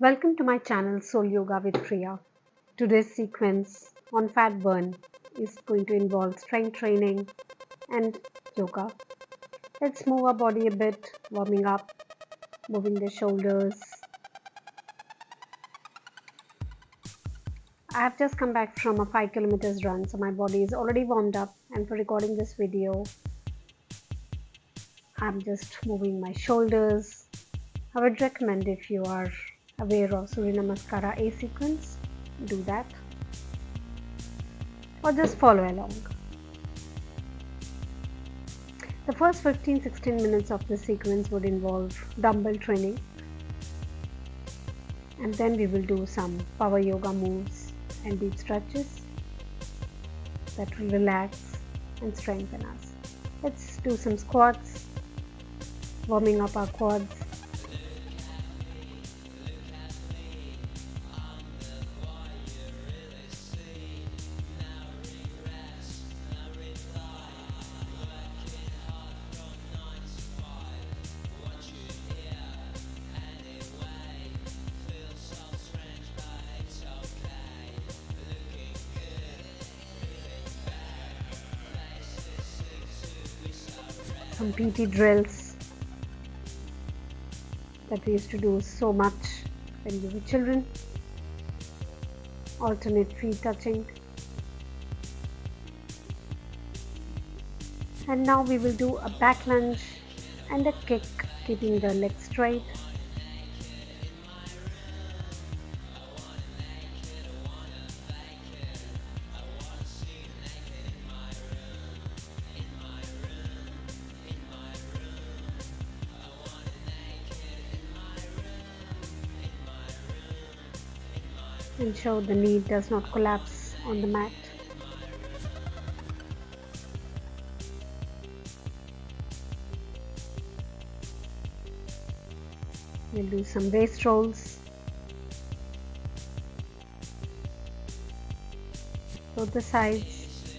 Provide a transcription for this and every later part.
Welcome to my channel Soul Yoga with Priya. Today's sequence on fat burn is going to involve strength training and yoga. Let's move our body a bit, warming up, moving the shoulders. I have just come back from a 5 kilometers run, so my body is already warmed up. And for recording this video, I'm just moving my shoulders. I would recommend if you are aware of Surya Namaskara A sequence, do that or just follow along. The first 15-16 minutes of this sequence would involve dumbbell training, and then we will do some power yoga moves and deep stretches that will relax and strengthen us. Let's do some squats, warming up our quads. Some PT drills that we used to do so much when we were children. Alternate feet touching. And now we will do a back lunge and a kick, keeping the legs straight. Ensure the knee does not collapse on the mat. We'll do some waist rolls. Both the sides.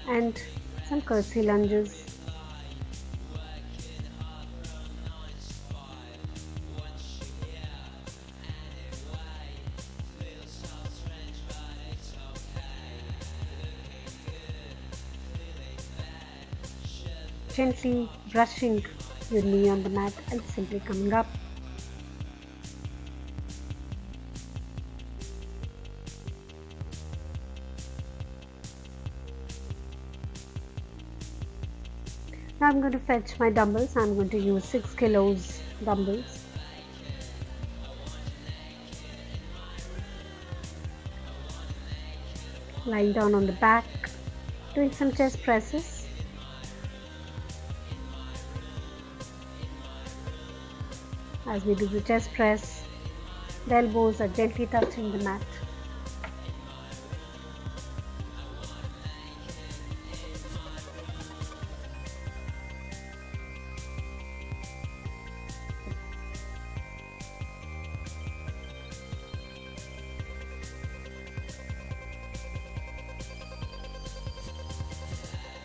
And some curtsy lunges. Gently brushing your knee on the mat and simply coming up. Now I'm going to fetch my dumbbells. I'm going to use 6 kilos dumbbells. Lying down on the back, doing some chest presses. As we do the chest press, the elbows are gently touching the mat.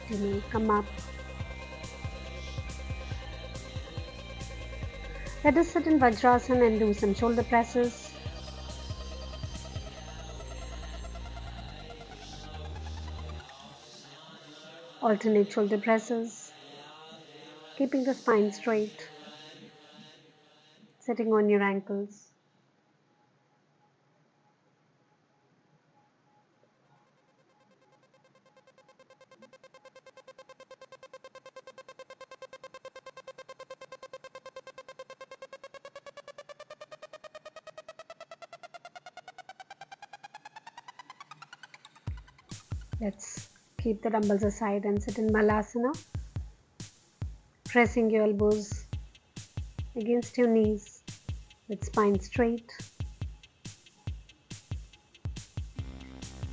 You may come up. Let us sit in Vajrasana and do some shoulder presses. Alternate shoulder presses, keeping the spine straight, sitting on your ankles. Let's keep the dumbbells aside and sit in Malasana, pressing your elbows against your knees with spine straight.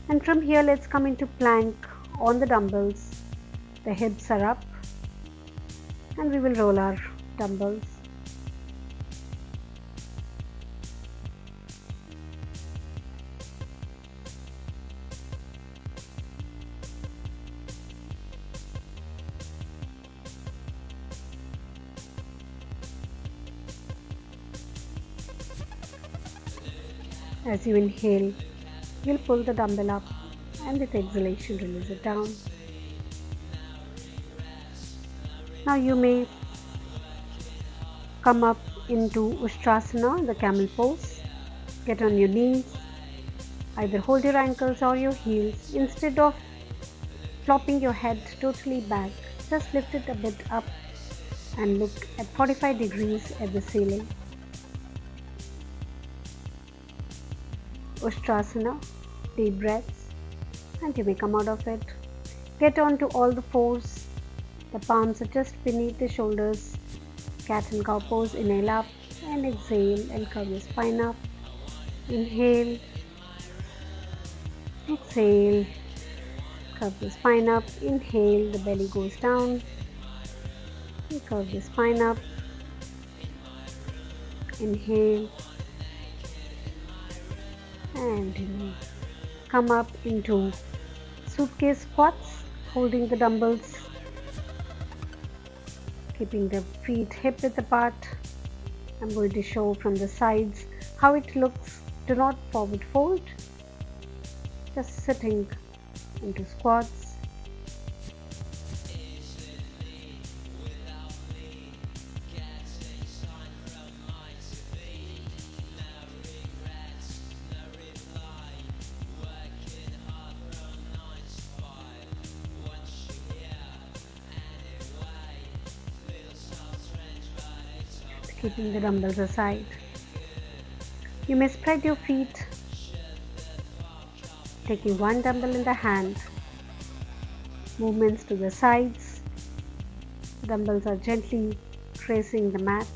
And from here, let's come into plank on the dumbbells. The hips are up and we will roll our dumbbells. As you inhale, you'll pull the dumbbell up and with exhalation release it down. Now you may come up into Ustrasana, the camel pose. Get on your knees, either hold your ankles or your heels. Instead of flopping your head totally back, just lift it a bit up and look at 45 degrees at the ceiling. Ustrasana, deep breaths, and you may come out of it. Get onto all the fours. The palms are just beneath the shoulders. Cat and cow pose. Inhale up and exhale and curve your spine up. Inhale, exhale, curve the spine up. Inhale, the belly goes down. And curve the spine up. Inhale and come up into suitcase squats, holding the dumbbells, keeping the feet hip width apart. I'm going to show from the sides how it looks. Do not forward fold, just sitting into squats. Keeping the dumbbells aside. You may spread your feet, taking one dumbbell in the hand. Movements to the sides. The dumbbells are gently tracing the mat.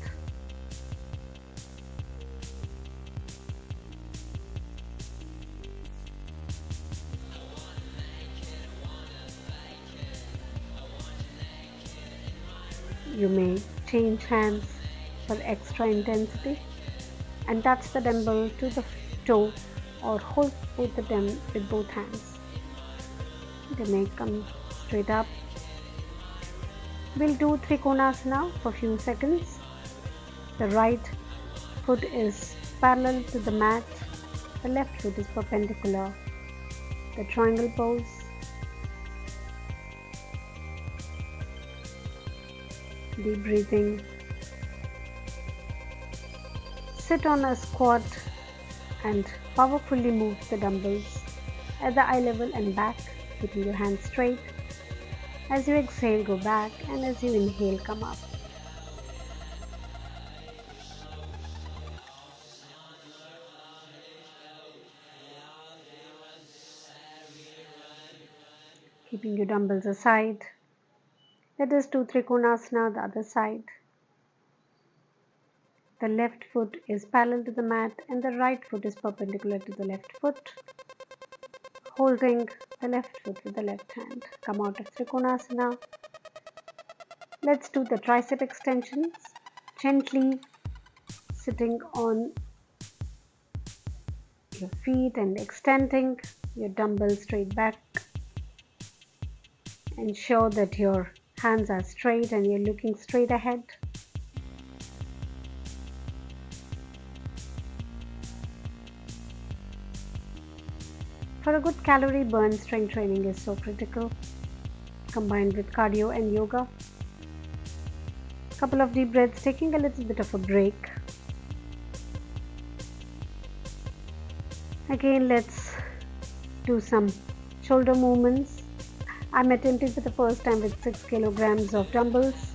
You may change hands for extra intensity and touch the dumbbell to the toe or hold both of them with both hands. They may come straight up. We'll do Trikonasana for a few seconds. The right foot is parallel to the mat, the left foot is perpendicular. The triangle pose. Deep breathing. Sit on a squat and powerfully move the dumbbells at the eye level and back, keeping your hands straight. As you exhale, go back, and as you inhale, come up. Keeping your dumbbells aside. Let us do Trikonasana, the other side. The left foot is parallel to the mat and the right foot is perpendicular to the left foot. Holding the left foot with the left hand. Come out of Trikonasana. Let's do the tricep extensions. Gently sitting on your feet and extending your dumbbell straight back. Ensure that your hands are straight and you're looking straight ahead. For a good calorie burn, strength training is so critical, combined with cardio and yoga. Couple of deep breaths, taking a little bit of a break. Again, let's do some shoulder movements. I'm attempting for the first time with 6 kilograms of dumbbells.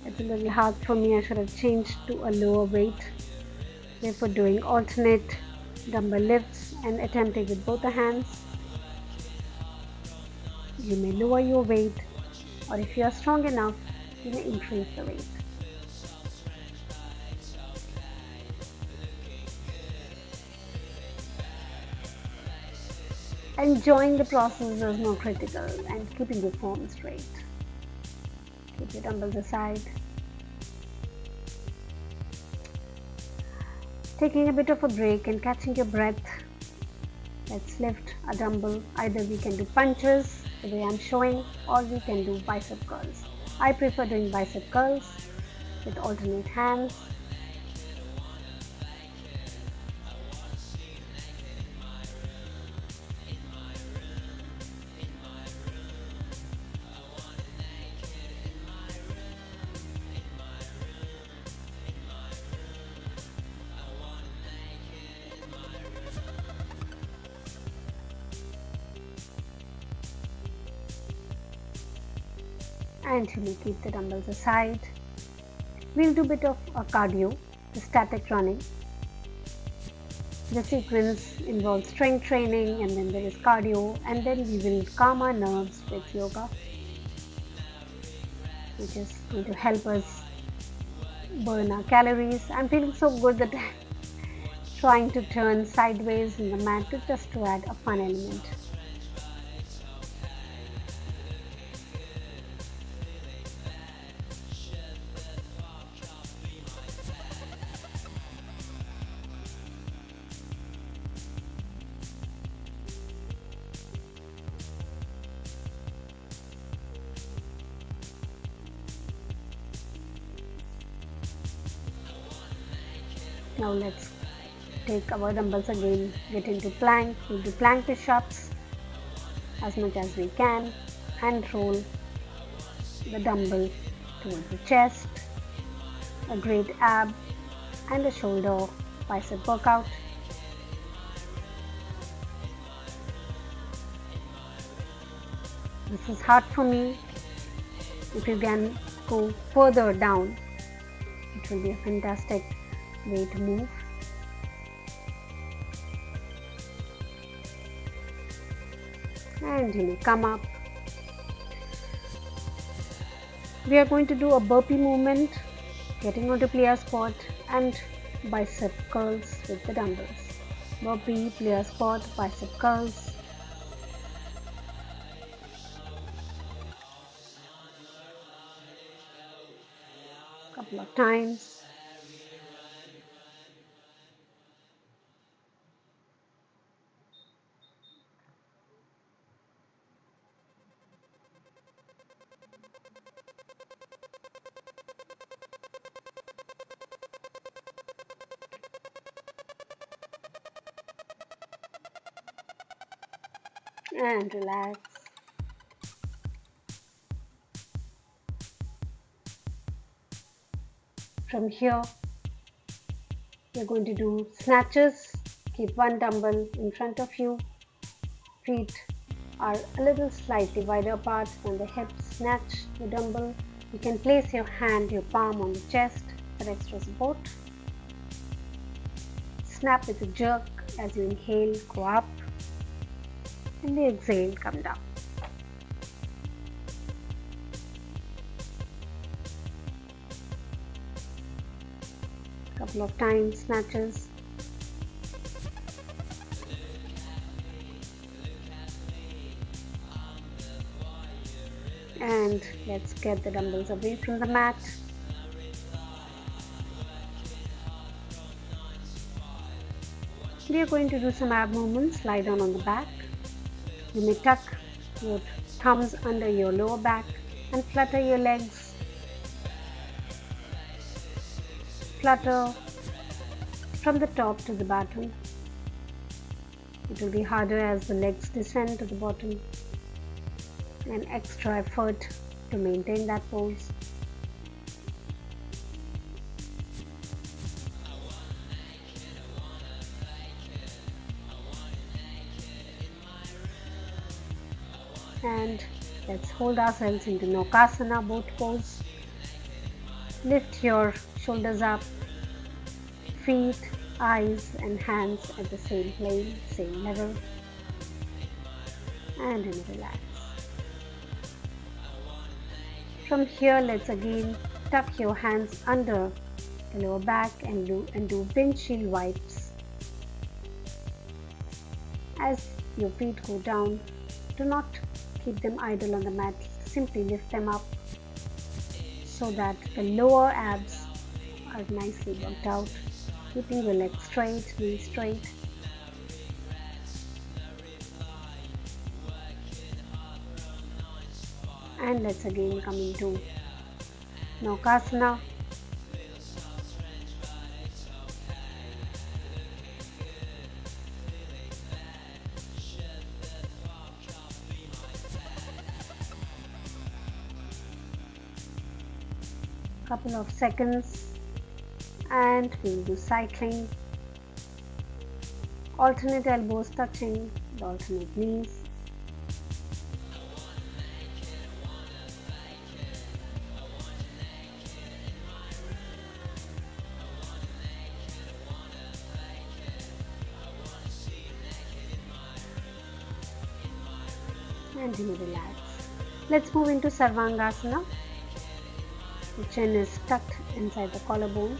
It's a little hard for me. I should have changed to a lower weight. Therefore, doing alternate dumbbell lifts and attempting with both the hands. You may lower your weight, or if you are strong enough, you may increase the weight. Enjoying the process is more critical and keeping your form straight. Keep your dumbbells aside. Taking a bit of a break and catching your breath. Let's lift a dumbbell. Either we can do punches, the way I'm showing, or we can do bicep curls. I prefer doing bicep curls with alternate hands. and you may keep the dumbbells aside. We'll do a bit of a cardio, the static running. The sequence involves strength training and then there is cardio, and then we will calm our nerves with yoga, which is going to help us burn our calories. I'm feeling so good that I'm trying to turn sideways in the mat just to add a fun element. Now let's take our dumbbells again, get into plank. We'll do plank push-ups as much as we can and roll the dumbbell towards the chest, a great ab and a shoulder bicep workout. This is hard for me. If you can go further down, it will be a fantastic way to move. And you may come up. We are going to do a burpee movement, getting onto player squat and bicep curls with the dumbbells. Burpee, player squat, bicep curls. Couple of times. And relax. From here, you're going to do snatches. Keep one dumbbell in front of you. Feet are a little slightly wider apart than the hips. Snatch the dumbbell. You can place your hand, your palm on the chest for extra support. Snap with a jerk as you inhale, go up. And the exhale, come down. Couple of times, snatches. And let's get the dumbbells away from the mat. We are going to do some ab movements. Lie down on the back. You may tuck your thumbs under your lower back and flutter your legs. Flutter from the top to the bottom. It will be harder as the legs descend to the bottom. An extra effort to maintain that pose. And let's hold ourselves into Nokasana, boat pose. Lift your shoulders up, feet, eyes and hands at the same plane, same level. And then relax. From here, let's again tuck your hands under the lower back and do windshield wipes. As your feet go down, do not keep them idle on the mat, simply lift them up so that the lower abs are nicely worked out, keeping your legs straight, knees straight. And let's again come into Nokasana. Couple of seconds and we'll do cycling. Alternate elbows touching the alternate knees. and you relax. Let's move into Sarvangasana. The chin is tucked inside the collarbones,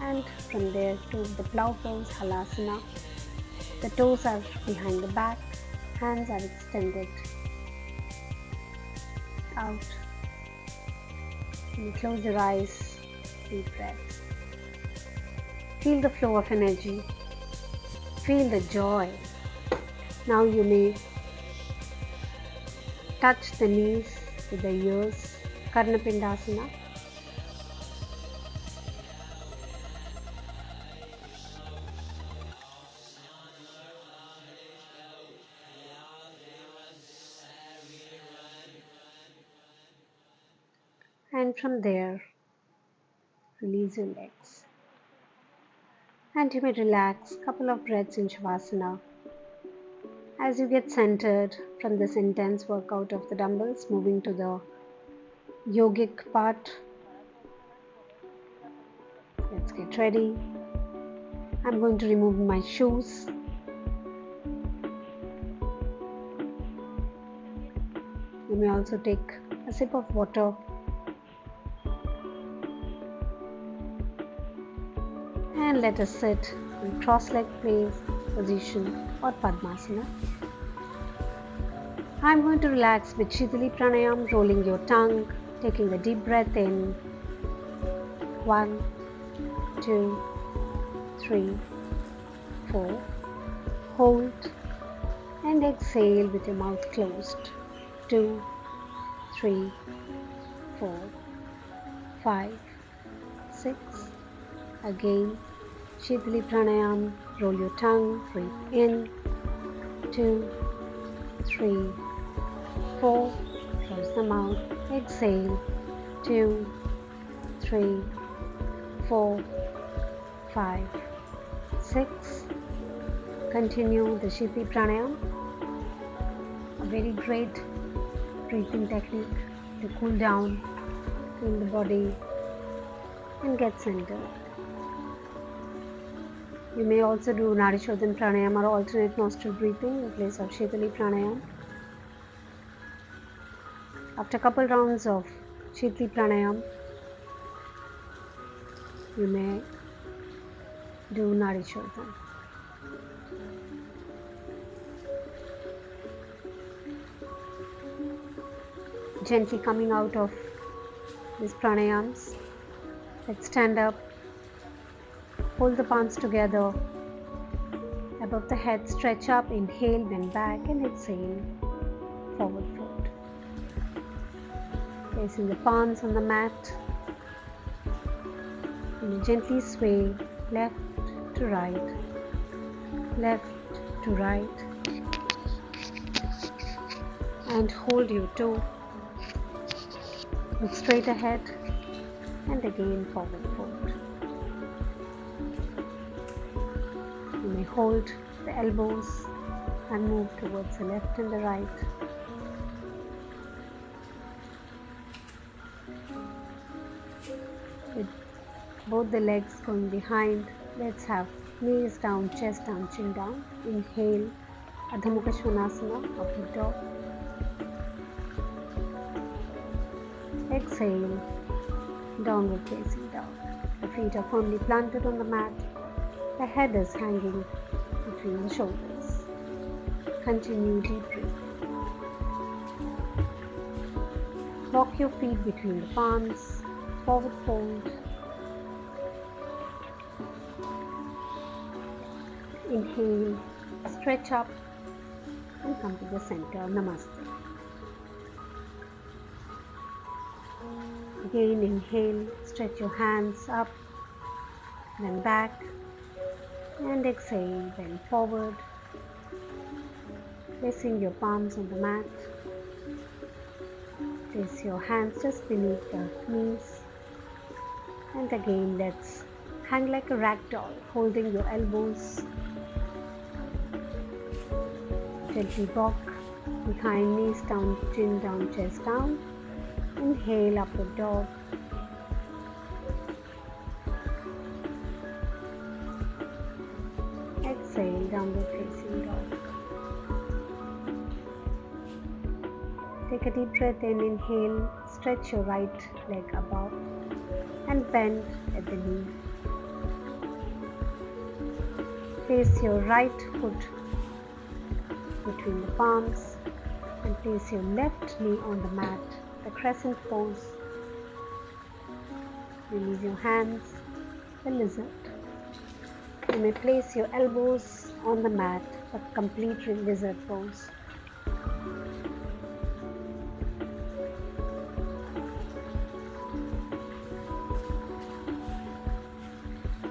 and from there to the plow pose, Halasana. The toes are behind the back, hands are extended out. You close your eyes, deep breath. Feel the flow of energy. Feel the joy. Now you may touch the knees with the ears, Karnapindasana. And from there, release your legs. And you may relax, couple of breaths in Shavasana. As you get centered from this intense workout of the dumbbells, moving to the yogic part. Let's get ready. I'm going to remove my shoes. You may also take a sip of water. And let us sit in cross-leg position or Padmasana. I'm going to relax with Shitali Pranayam, rolling your tongue, taking a deep breath in. 1, 2, 3, 4. Hold and exhale with your mouth closed. 2, 3, 4, 5, 6. Again, Shitali Pranayam, roll your tongue, breathe in. 2, 3, 4. Close the mouth, exhale. 2, 3, 4, 5, 6. Continue the Shitali Pranayam, a very great breathing technique to cool down, clean the body and get centered. You may also do Nadi Shodhan Pranayam or alternate nostril breathing in place of Shitali Pranayam. After a couple rounds of Shitali Pranayam, you may do Nadi Shodhan. Gently coming out of these pranayams, let's stand up, hold the palms together above the head, stretch up, inhale, bend back and exhale, forward fold. Placing the palms on the mat, and you gently sway left to right, left to right, and hold your toe. Look straight ahead and again forward fold. You may hold the elbows and move towards the left and the right. With both the legs going behind, let's have knees down, chest down, chin down. Inhale, Adho Mukha Svanasana, upward dog. Exhale, downward facing dog. The feet are firmly planted on the mat. The head is hanging between the shoulders. Continue deep breathing. Walk your feet between the palms, forward fold. Inhale, stretch up and come to the center. Namaste. Again, inhale, stretch your hands up, then back, and exhale, bend forward, placing your palms on the mat. Place your hands just beneath the knees, and again let's hang like a rag doll, holding your elbows. Gently rock behind, knees down, chin down, chest down. Inhale, upward dog. Exhale, downward facing dog. Take a deep breath in, inhale, stretch your right leg above and bend at the knee. Place your right foot between the palms and place your left knee on the mat, the crescent pose. Release your hands, the lizard. You may place your elbows on the mat, the complete lizard pose.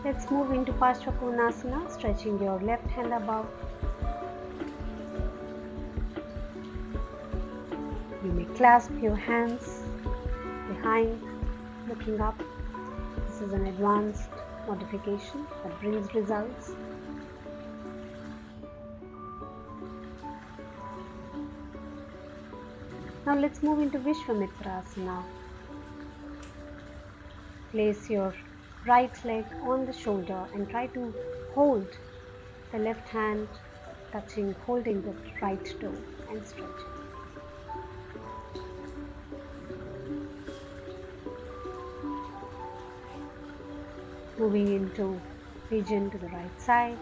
Let's move into Parsvakonasana, stretching your left hand above. You may clasp your hands behind, looking up. This is an advanced modification that brings results. Now let's move into Vishwamitrasana. Place your right leg on the shoulder and try to hold the left hand holding the right toe and stretching. Moving into pigeon to the right side,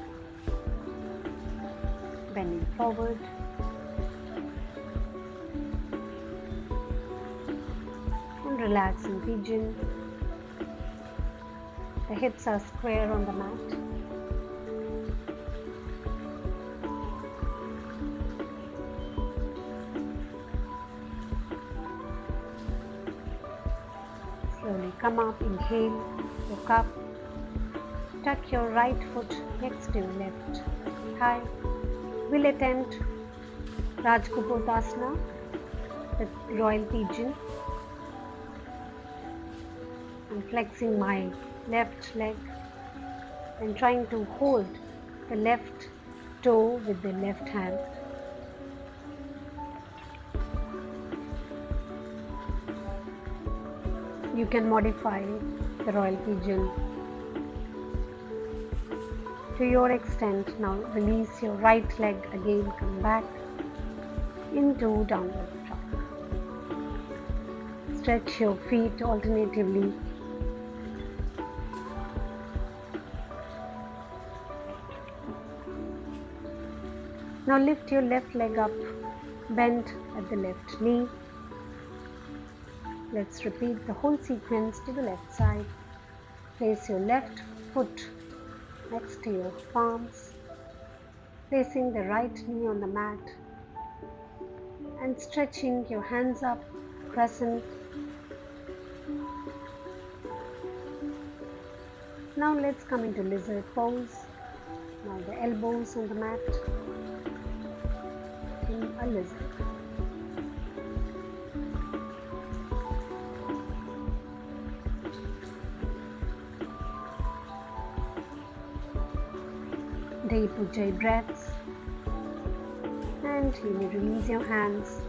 bending forward. And relax in pigeon. The hips are square on the mat. Slowly come up, inhale, look up. Tuck your right foot next to your left thigh. We'll attempt Rajkupotasana, the royal pigeon. I'm flexing my left leg and trying to hold the left toe with the left hand. You can modify the royal pigeon to your extent. Now release your right leg again, come back into downward dog. Stretch your feet alternatively. Now lift your left leg up, bend at the left knee. Let's repeat the whole sequence to the left side. Place your left foot next to your palms, placing the right knee on the mat and stretching your hands up, crescent. Now let's come into lizard pose. Now the elbows on the mat in a lizard. Deep Ujjayi breaths, and you may release your hands,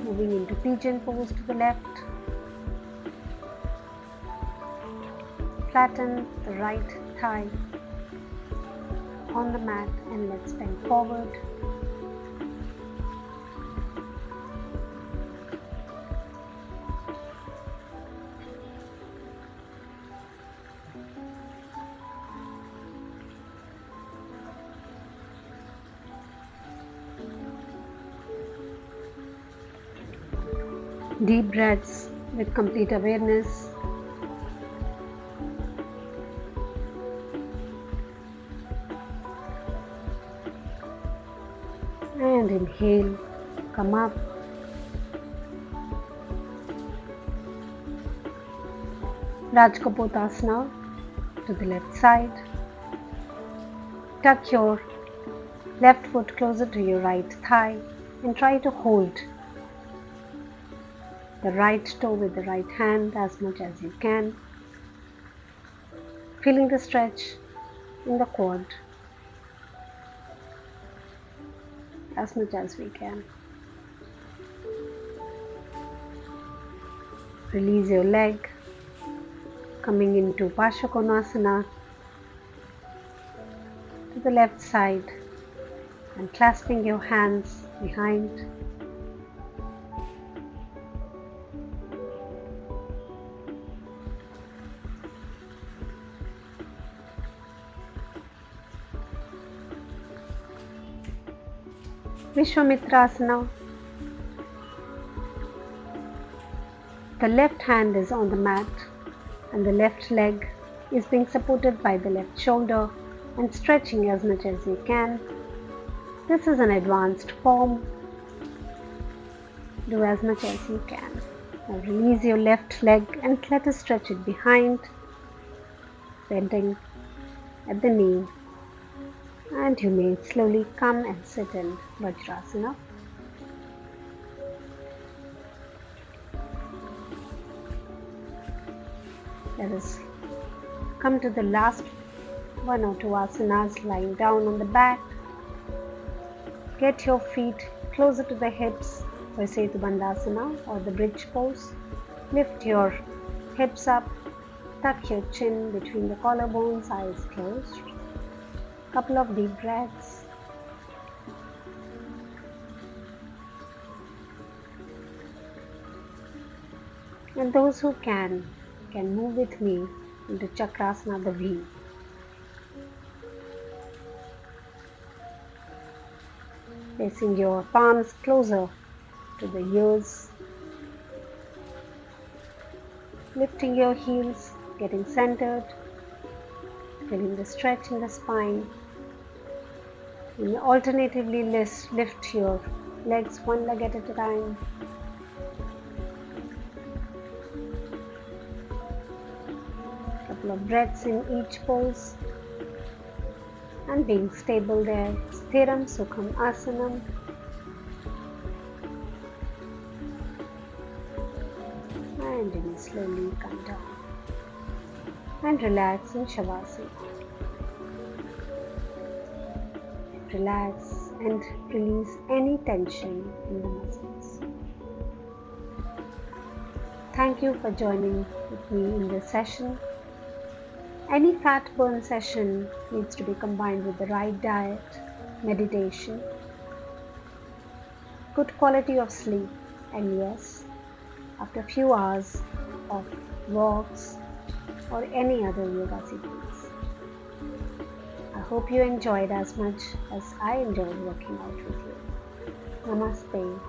moving into pigeon pose to the left. Flatten the right thigh on the mat and let's bend forward. Deep breaths with complete awareness. And inhale, come up. Rajkapotasana to the left side. Tuck your left foot closer to your right thigh and try to hold the right toe with the right hand as much as you can. Feeling the stretch in the quad as much as we can. Release your leg, coming into Parsvakonasana to the left side and clasping your hands behind. Vishwamitrasana. The left hand is on the mat and the left leg is being supported by the left shoulder and stretching as much as you can. This is an advanced form. Do as much as you can. Now release your left leg and let us stretch it behind, bending at the knee. And you may slowly come and sit in Vajrasana. Let us come to the last one or two asanas, lying down on the back. Get your feet closer to the hips for Setu Bandhasana or the bridge pose. Lift your hips up, tuck your chin between the collarbones, eyes closed. Couple of deep breaths. And those who can move with me into Chakrasana, the V. Placing your palms closer to the ears. Lifting your heels, getting centered. Feeling the stretch in the spine. And alternatively lift your legs one leg at a time. Couple of breaths in each pose. And being stable there. Sthiram Sukham Asanam. And then slowly come down. And relax in Shavasana. Relax and release any tension in the muscles. Thank you for joining with me in this session. Any fat burn session needs to be combined with the right diet, meditation, good quality of sleep, and yes, after a few hours of walks or any other yoga sequence. I hope you enjoyed as much as I enjoyed working out with you. Namaste.